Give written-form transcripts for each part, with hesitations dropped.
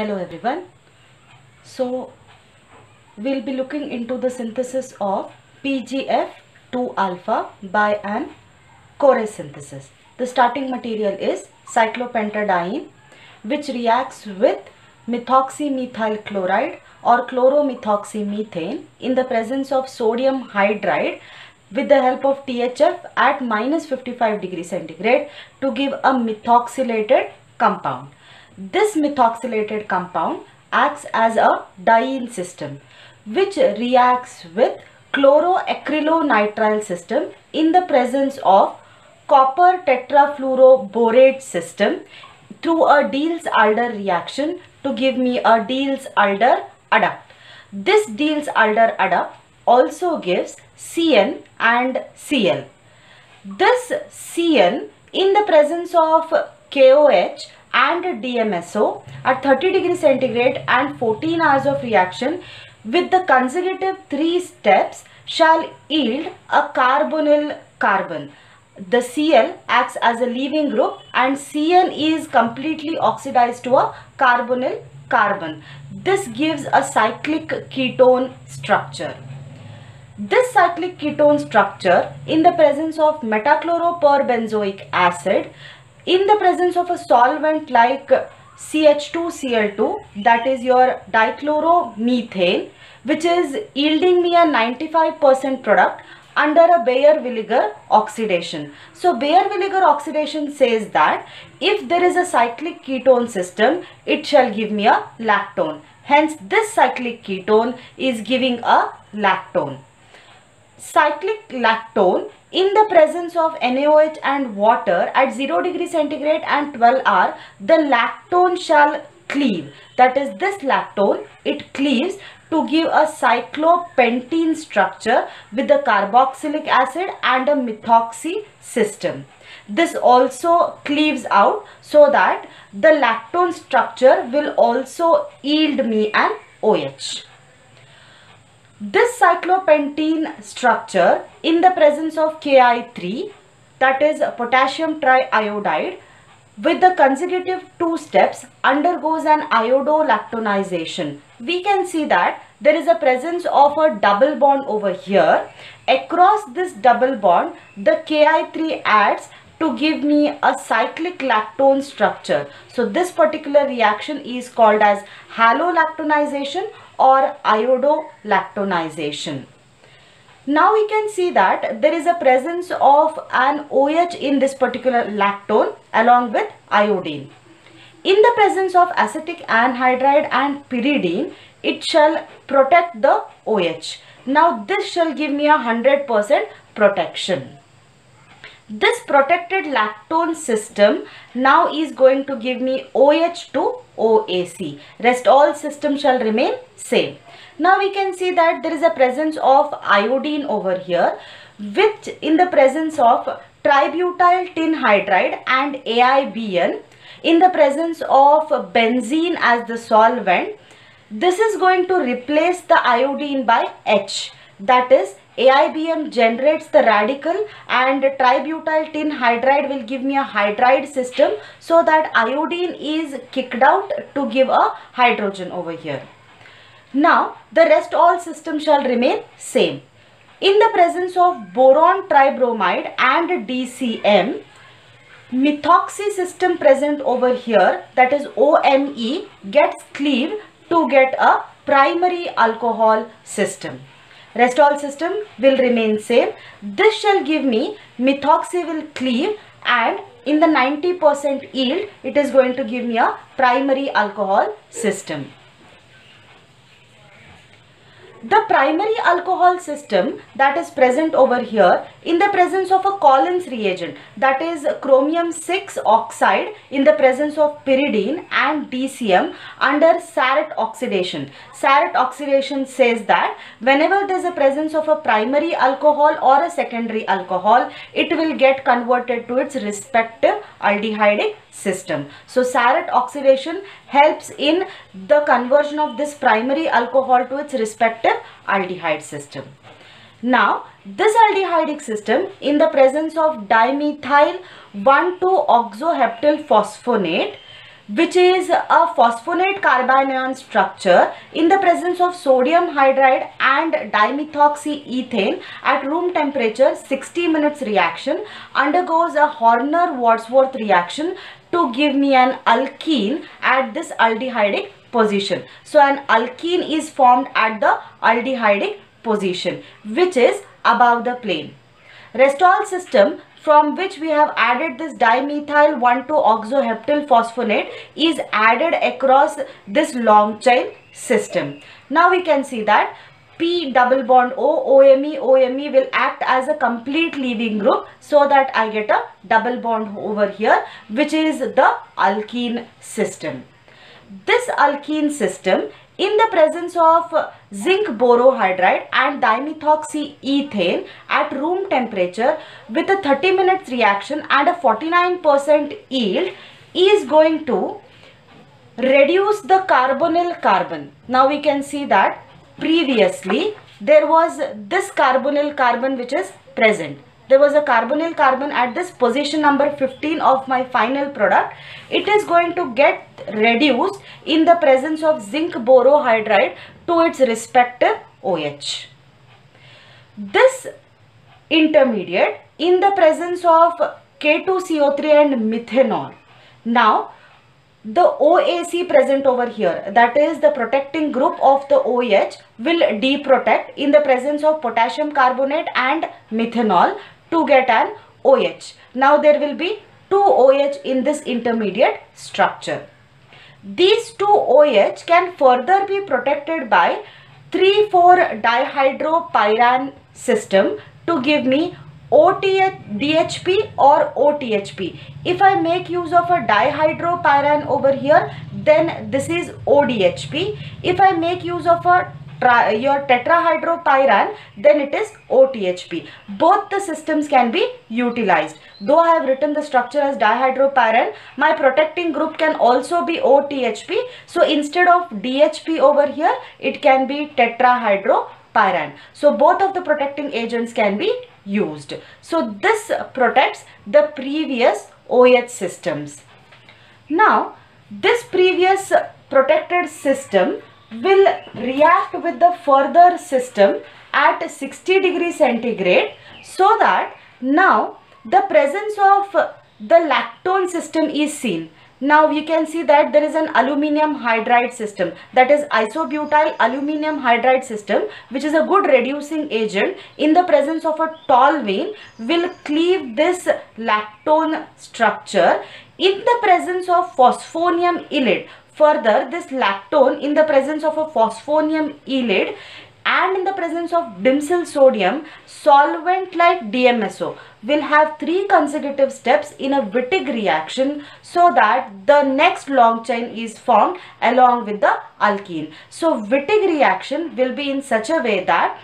Hello everyone. So we'll be looking into the synthesis of PGF2 alpha by an Corey synthesis. The starting material is cyclopentadiene, which reacts with methoxymethyl chloride or chloromethoxymethane in the presence of sodium hydride with the help of THF at minus 55 degrees centigrade to give a methoxylated compound. This methoxylated compound acts as a diene system which reacts with chloroacrylonitrile system in the presence of copper tetrafluoroborate system through a Diels-Alder reaction to give me a Diels-Alder adduct. This Diels-Alder adduct also gives CN and Cl. This CN in the presence of KOH and DMSO at 30 degrees centigrade and 14 hours of reaction with the consecutive 3 steps shall yield a carbonyl carbon. The Cl acts as a leaving group and CN is completely oxidized to a carbonyl carbon. This gives a cyclic ketone structure. This cyclic ketone structure in the presence of metachloroperbenzoic acid in the presence of a solvent like CH2Cl2, that is your dichloromethane, which is yielding me a 95% product under a Baeyer-Villiger oxidation. So Baeyer-Villiger oxidation says that if there is a cyclic ketone system, it shall give me a lactone. Hence this cyclic ketone is giving a lactone. Cyclic lactone in the presence of NaOH and water at 0 degree centigrade and 12 hour, the lactone shall cleave. That is, this lactone, it cleaves to give a cyclopentene structure with the carboxylic acid and a methoxy system. This also cleaves out so that the lactone structure will also yield me an OH. This cyclopentene structure in the presence of Ki3, that is potassium triiodide, with the consecutive 2 steps undergoes an iodolactonization. We can see that there is a presence of a double bond over here. Across this double bond, the Ki3 adds to give me a cyclic lactone structure. So this particular reaction is called as halolactonization or iodolactonization. Now we can see that there is a presence of an OH in this particular lactone along with iodine. In the presence of acetic anhydride and pyridine, it shall protect the OH. Now this shall give me 100% protection. This protected lactone system now is going to give me OH to OAC. Rest all system shall remain same. Now we can see that there is a presence of iodine over here, which in the presence of tributyl tin hydride and AIBN in the presence of benzene as the solvent. This is going to replace the iodine by H. That is, AIBM generates the radical and tributyl tin hydride will give me a hydride system, so that iodine is kicked out to give a hydrogen over here. Now the rest all system shall remain same. In the presence of boron tribromide and DCM, methoxy system present over here, that is OMe, gets cleaved to get a primary alcohol system. Rest all system will remain same. This shall give me methoxy will cleave and in the 90% yield, it is going to give me a primary alcohol system. The primary alcohol system that is present over here in the presence of a Collins reagent, that is chromium 6 oxide in the presence of pyridine and DCM under Sarrett oxidation. Sarrett oxidation says that whenever there is a presence of a primary alcohol or a secondary alcohol, it will get converted to its respective aldehydic system. So Sarrett oxidation helps in the conversion of this primary alcohol to its respective aldehyde system. Now this aldehydic system in the presence of dimethyl 1,2-oxoheptyl phosphonate which is a phosphonate carbanion structure in the presence of sodium hydride and dimethoxyethane at room temperature. 60 minutes reaction undergoes a Horner-Wadsworth reaction to give me an alkene at this aldehydic position. So an alkene is formed at the aldehydic position, which is above the plane. Restall system, from which we have added this dimethyl 1,2-oxoheptyl phosphonate, is added across this long chain system. Now we can see that P double bond O, OMe will act as a complete leaving group, so that I get a double bond over here, which is the alkene system. This alkene system, in the presence of zinc borohydride and dimethoxyethane at room temperature with a 30 minutes reaction and a 49% yield, is going to reduce the carbonyl carbon. Now we can see that previously there was this carbonyl carbon which is present. There was a carbonyl carbon at this position number 15 of my final product. It is going to get reduced in the presence of zinc borohydride to its respective OH. This intermediate in the presence of K2CO3 and methanol. Now the OAC present over here, that is the protecting group of the OH, will deprotect in the presence of potassium carbonate and methanol to get an OH. Now there will be 2 OH in this intermediate structure. These 2 OH can further be protected by 3,4-dihydropyran system to give me ODHP or OTHP. If I make use of a dihydropyran over here, then this is ODHP. If I make use of a your tetrahydropyran, then it is OTHP. Both the systems can be utilized. Though I have written the structure as dihydropyran, my protecting group can also be OTHP. So instead of DHP over here, it can be tetrahydropyran. So both of the protecting agents can be used. So this protects the previous OH systems. Now this previous protected system will react with the further system at 60 degrees centigrade, so that now the presence of the lactone system is seen. Now you can see that there is an aluminium hydride system, that is isobutyl aluminium hydride system, which is a good reducing agent. In the presence of a toluene, will cleave this lactone structure in the presence of phosphonium ylide. Further, this lactone in the presence of a phosphonium ylide and in the presence of dimesyl sodium solvent like DMSO will have 3 consecutive steps in a Wittig reaction, so that the next long chain is formed along with the alkene. So Wittig reaction will be in such a way that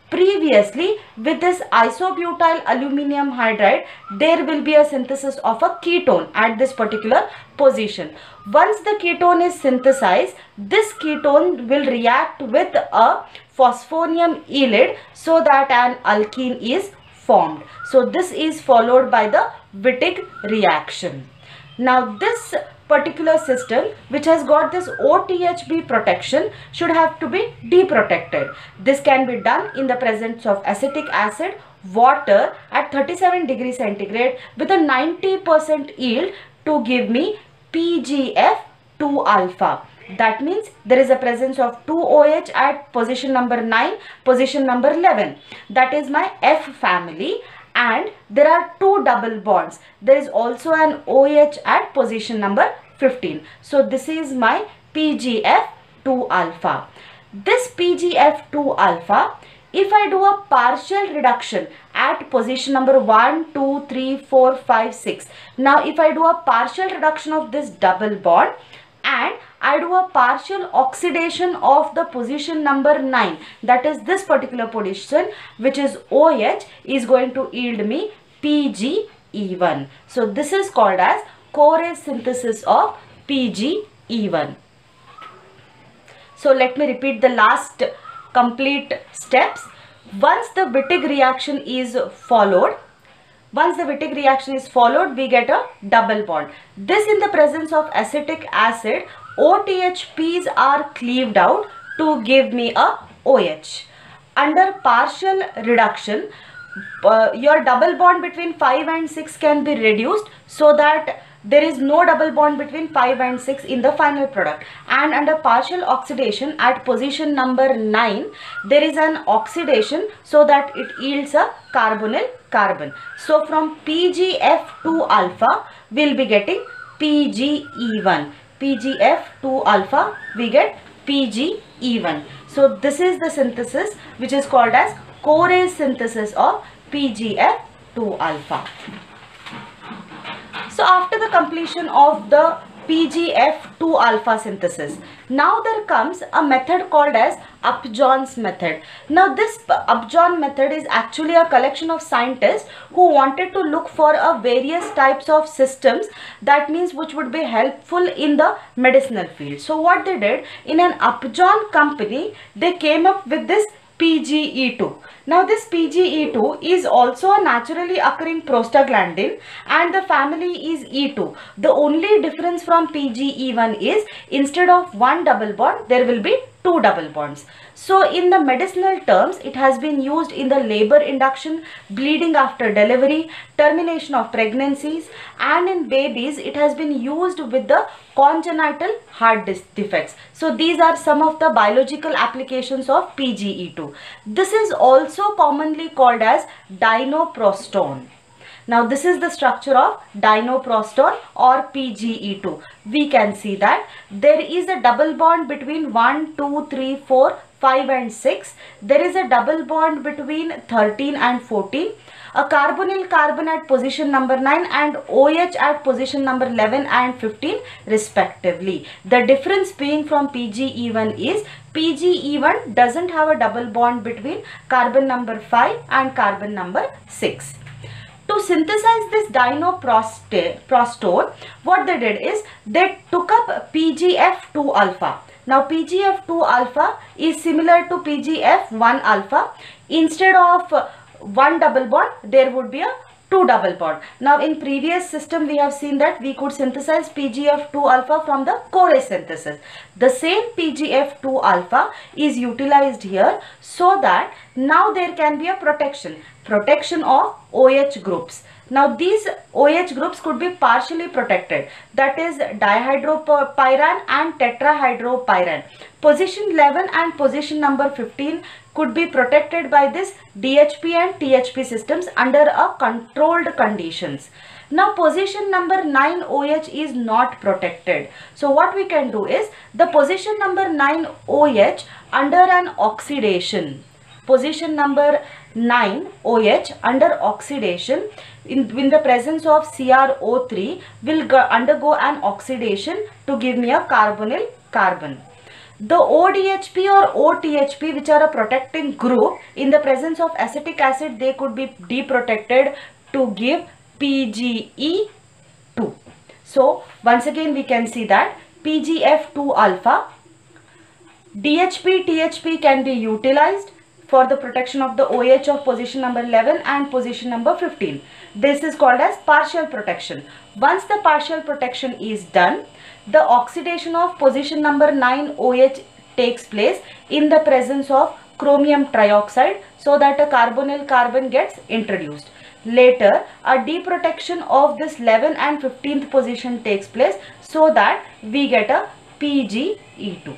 previously with this isobutyl aluminium hydride, there will be a synthesis of a ketone at this particular position. Once the ketone is synthesized, this ketone will react with a phosphonium ylide, so that an alkene is formed. So this is followed by the Wittig reaction. Now this particular system which has got this OTHB protection should have to be deprotected. This can be done in the presence of acetic acid, water at 37 degrees centigrade with a 90% yield to give me PGF2 alpha. That means there is a presence of 2 OH at position number 9, position number 11. That is my F family. And there are 2 double bonds. There is also an OH at position number 15. So this is my PGF2 alpha. This PGF2 alpha, if I do a partial reduction at position number 1, 2, 3, 4, 5, 6. Now if I do a partial reduction of this double bond and I do a partial oxidation of the position number 9, that is this particular position which is OH, is going to yield me PGE1. So this is called as Corey synthesis of PGE1. So let me repeat the last complete steps. Once the Wittig reaction is followed, Once the Wittig reaction is followed, we get a double bond. This in the presence of acetic acid, OTHPs are cleaved out to give me a OH. Under partial reduction, your double bond between 5 and 6 can be reduced so that there is no double bond between 5 and 6 in the final product. And under partial oxidation at position number 9, there is an oxidation so that it yields a carbonyl carbon. So from PgF2 alpha, we will be getting PgE1. PgF2 alpha, we get PgE1. So this is the synthesis which is called as Corey's synthesis of PgF2 alpha. So after the completion of the PgF2 alpha synthesis, now there comes a method called as Upjohn's method. Now this Upjohn method is actually a collection of scientists who wanted to look for a various types of systems, that means which would be helpful in the medicinal field. So what they did, in an Upjohn company, they came up with this PGE2. Now this PGE2 is also a naturally occurring prostaglandin and the family is E2. The only difference from PGE1 is instead of one double bond, there will be two double bonds. So in the medicinal terms, it has been used in the labor induction, bleeding after delivery, termination of pregnancies, and in babies it has been used with the congenital heart defects. So these are some of the biological applications of PGE2. This is also commonly called as dinoprostone. Now this is the structure of dinoprostone or PGE2. We can see that there is a double bond between 1, 2, 3, 4, 5 and 6. There is a double bond between 13 and 14. A carbonyl carbon at position number 9 and OH at position number 11 and 15 respectively. The difference being from PGE1 is PGE1 doesn't have a double bond between carbon number 5 and carbon number 6. To synthesize this dinoprostone, what they did is they took up PGF2 alpha. Now PGF2 alpha is similar to PGF1 alpha. Instead of one double bond, there would be a two double bond. Now in previous system we have seen that we could synthesize PGF2 alpha from the Corey synthesis. The same PGF2 alpha is utilized here so that now there can be a protection of OH groups. Now these OH groups could be partially protected, that is dihydropyran and tetrahydropyran. Position 11 and position number 15 could be protected by this DHP and THP systems under a controlled conditions. Now position number 9 OH is not protected. So what we can do is the position number 9 OH under an oxidation. Position number 9 OH under oxidation in the presence of CrO3 will undergo an oxidation to give me a carbonyl carbon. The ODHP or OTHP, which are a protecting group, in the presence of acetic acid they could be deprotected to give PGE2. So once again we can see that PGF2 alpha, DHP, THP can be utilized for the protection of the OH of position number 11 and position number 15. This is called as partial protection. Once the partial protection is done, the oxidation of position number 9 OH takes place in the presence of chromium trioxide so that a carbonyl carbon gets introduced. Later, a deprotection of this 11 and 15th position takes place so that we get a PGE2.